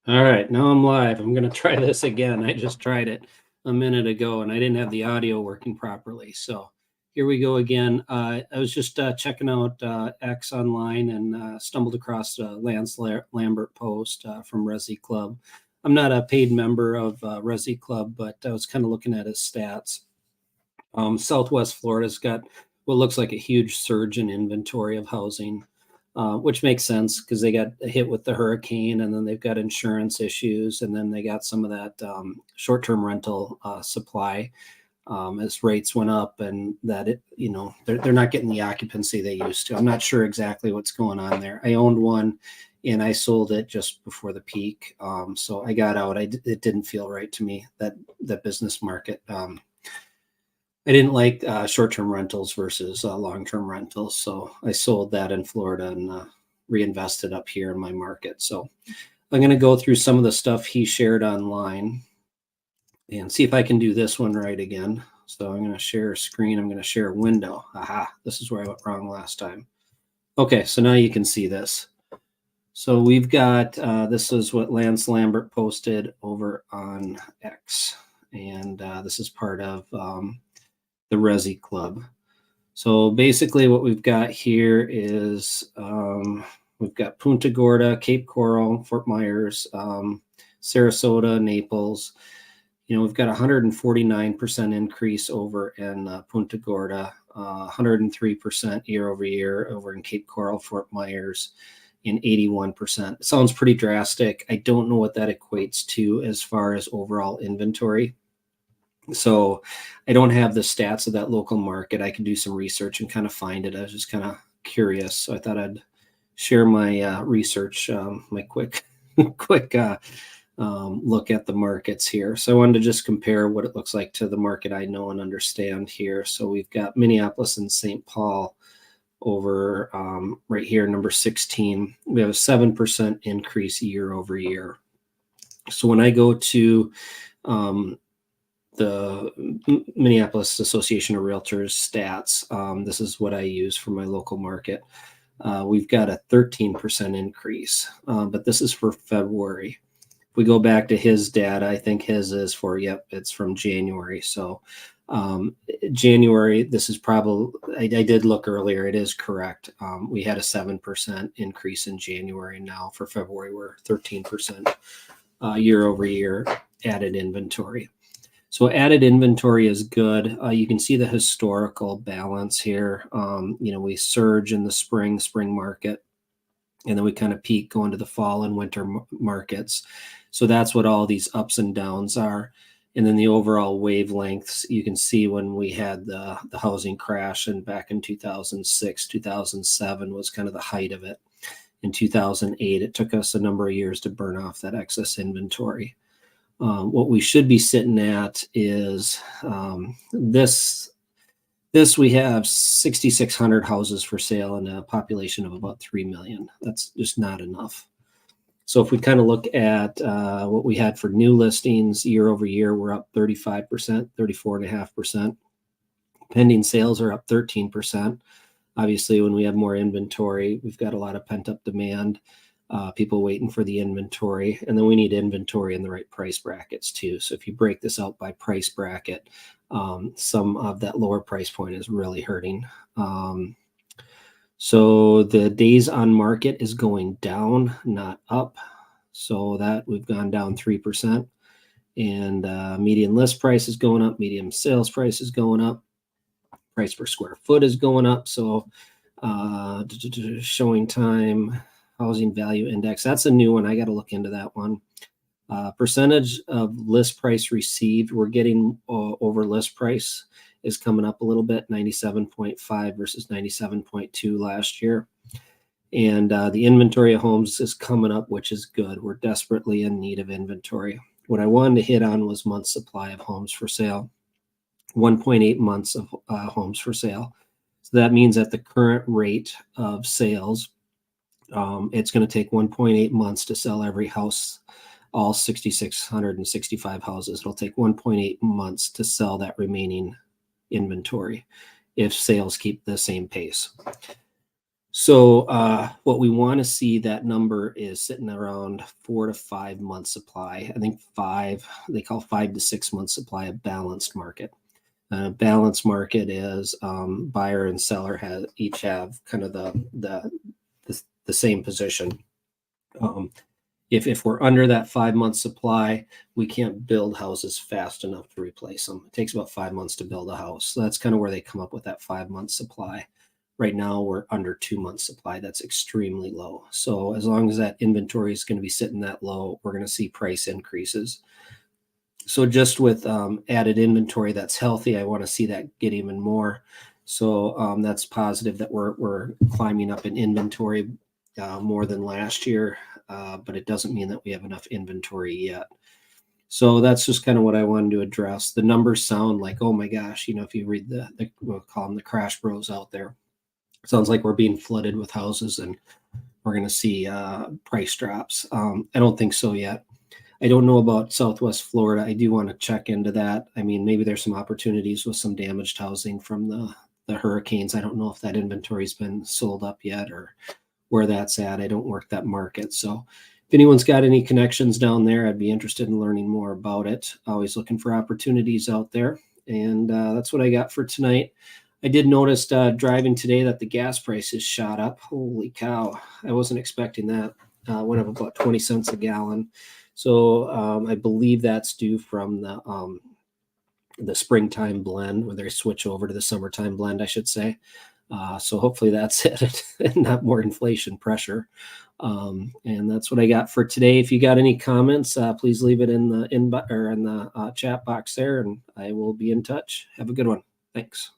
All right, now I'm live. I'm going to try this again. I just tried it a minute ago and I didn't have the audio working properly. So here we go again. I was just checking out X online and stumbled across Lance Lambert post from Resi Club. I'm not a paid member of Resi Club, but I was kind of looking at his stats. Southwest Florida's got what looks like a huge surge in inventory of housing, which makes sense because they got hit with the hurricane, and then they've got insurance issues, and then they got some of that short-term rental supply as rates went up, and that they're not getting the occupancy they used to. I'm not sure exactly what's going on there. I owned one, and I sold it just before the peak, so I got out. It didn't feel right to me, that business market. I didn't like short-term rentals versus long-term rentals, so I sold that in Florida and reinvested up here in my market. So I'm going to go through some of the stuff he shared online and see if I can do this one right again. So I'm going to share a screen. I'm going to share a window. Aha, this is where I went wrong last time. Okay, so now you can see this. So we've got, this is what Lance Lambert posted over on X. And this is part of the Resi Club. So basically what we've got here is we've got Punta Gorda, Cape Coral, Fort Myers, Sarasota, Naples. We've got 149% increase over in Punta Gorda, 103% year over year over in Cape Coral, Fort Myers, and 81%. Sounds pretty drastic. I don't know what that equates to as far as overall inventory. So I don't have the stats of that local market. I can do some research and kind of find it. I was just kind of curious. So I thought I'd share my research, my quick look at the markets here. So I wanted to just compare what it looks like to the market I know and understand here. So we've got Minneapolis and St. Paul over right here, number 16. We have a 7% increase year over year. So when I go to the Minneapolis Association of Realtors stats, this is what I use for my local market. We've got a 13% increase, but this is for February. If we go back to his data, I think his is for, it's from January. So January, this is probably, I did look earlier, it is correct. We had a 7% increase in January. Now for February, we're 13% year over year added inventory. So added inventory is good. You can see the historical balance here. We surge in the spring market, and then we kind of peak going to the fall and winter markets. So that's what all these ups and downs are. And then the overall wavelengths, you can see when we had the housing crash, and back in 2006, 2007 was kind of the height of it. In 2008, it took us a number of years to burn off that excess inventory. What we should be sitting at is this we have 6,600 houses for sale and a population of about 3 million. That's just not enough. So if we kind of look at what we had for new listings year over year, we're up 35%, 34.5%. Pending sales are up 13%. Obviously, when we have more inventory, we've got a lot of pent-up demand. People waiting for the inventory, and then we need inventory in the right price brackets too. So if you break this out by price bracket, some of that lower price point is really hurting. So the days on market is going down, not up. So that we've gone down 3%, and median list price is going up, median sales price is going up, price per square foot is going up. So showing time, housing value index, that's a new one. I got to look into that one. Percentage of list price received, we're getting over list price is coming up a little bit, 97.5 versus 97.2 last year. And the inventory of homes is coming up, which is good. We're desperately in need of inventory. What I wanted to hit on was month supply of homes for sale, 1.8 months of homes for sale. So that means at the current rate of sales, it's going to take 1.8 months to sell every house, all 6,665 houses. It'll take 1.8 months to sell that remaining inventory if sales keep the same pace. So what we want to see, that number is sitting around 4 to 5 months supply. I think they call 5 to 6 months supply a balanced market. Balanced market is buyer and seller each have kind of the same position. If we're under that 5 month supply, we can't build houses fast enough to replace them. It takes about 5 months to build a house. So that's kind of where they come up with that 5 month supply. Right now, we're under 2 months supply. That's extremely low. So as long as that inventory is going to be sitting that low, we're going to see price increases. So just with added inventory that's healthy, I want to see that get even more. So that's positive that we're climbing up in inventory more than last year, but it doesn't mean that we have enough inventory yet. So that's just kind of what I wanted to address. The numbers sound like, oh my gosh, if you read we'll call them the crash bros out there, it sounds like we're being flooded with houses and we're going to see price drops. I don't think so yet. I don't know about Southwest Florida. I do want to check into that. I mean, maybe there's some opportunities with some damaged housing from the hurricanes. I don't know if that inventory's been sold up yet or where that's at. I don't work that market. So if anyone's got any connections down there, I'd be interested in learning more about it. Always looking for opportunities out there. And that's what I got for tonight. I did notice driving today that the gas prices shot up. Holy cow. I wasn't expecting that. Went up about 20 cents a gallon. So I believe that's due from the springtime blend, where they switch over to the summertime blend, I should say. So hopefully that's it, and not more inflation pressure. And that's what I got for today. If you got any comments, please leave it in the chat box there, and I will be in touch. Have a good one. Thanks.